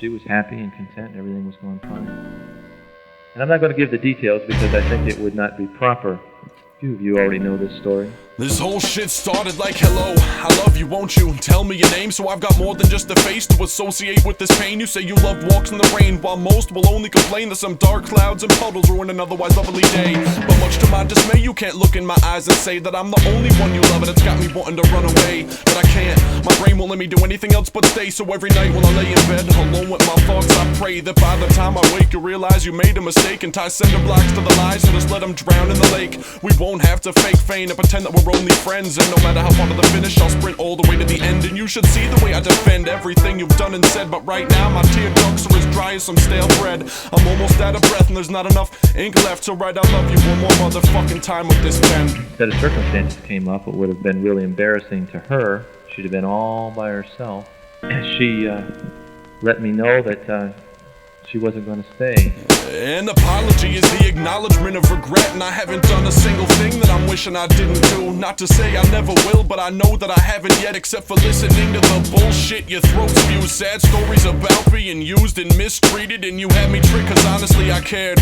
she was happy and content and everything was going fine. And I'm not going to give the details because I think it would not be proper. A few of you already know this story. This whole shit started like, hello, I love you, won't you? Tell me your name so I've got more than just a face to associate with this pain. You say you love walks in the rain, while most will only complain that some dark clouds and puddles ruin an otherwise lovely day. But much to my dismay, you can't look in my eyes and say that I'm the only one you love, and it's got me wanting to run away. But I can't, my brain won't let me do anything else but stay. So every night when I lay in bed alone with my thoughts, I pray that by the time I wake you realize you made a mistake and tie cinder blocks to the lies and just let them drown in the lake. We won't have to fake feign and pretend that we're only friends, and no matter how far to the finish, I'll sprint all the way to the end. And you should see the way I defend everything you've done and said. But right now my tear ducts are as dry as some stale bread. I'm almost out of breath and there's not enough ink left to write I love you one more motherfucking time with this pen. Instead of circumstances came up, it would have been really embarrassing to her. She'd have been all by herself. She let me know that she wasn't going to stay. An apology is the acknowledgement of regret, and I haven't done a single thing that I'm wishing I didn't do. Not to say I never will, but I know that I haven't yet, except for listening to the bullshit your throat spews. Sad stories about being used and mistreated, and you had me tricked cause honestly I cared.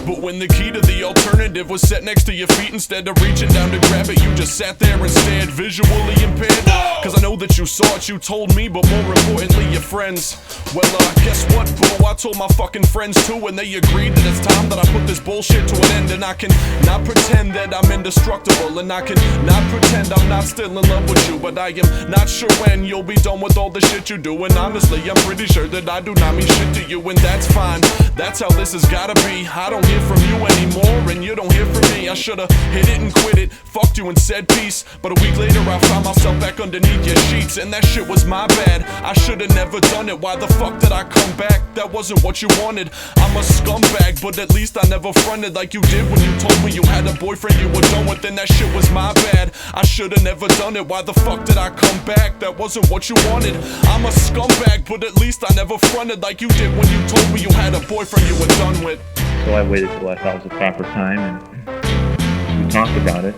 But when the key to the alternative was set next to your feet, instead of reaching down to grab it, you just sat there and stared, visually impaired. Cause I know that you saw it, you told me, but more importantly your friends. Well guess what, boo, I told my fucking friends too, and they agreed that it's time that I put this bullshit to an end. And I can not pretend that I'm indestructible, and I can not pretend I'm not still in love with you. But I am not sure when you'll be done with all the shit you do, and honestly I'm pretty sure that I do not mean shit to you. And that's fine, that's how this has gotta be. I don't hear from you anymore, and you don't hear from me. I should've hit it and quit it, fucked you and said peace. But a week later I found myself back underneath your sheets, and that shit was my bad. I should've never done it. Why the fuck did I come back? That wasn't what you wanted. I'm a scumbag, but at least I never fronted like you did when you told me you had a boyfriend you were done with, and that shit was my bad. I should've never done it. Why the fuck did I come back? That wasn't what you wanted. I'm a scumbag, but at least I never fronted like you did when you told me you had a boyfriend you were done with. So I waited till I thought it was the proper time, and we talked about it.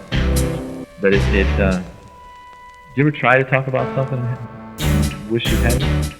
But did you ever try to talk about something? Wish you hadn't?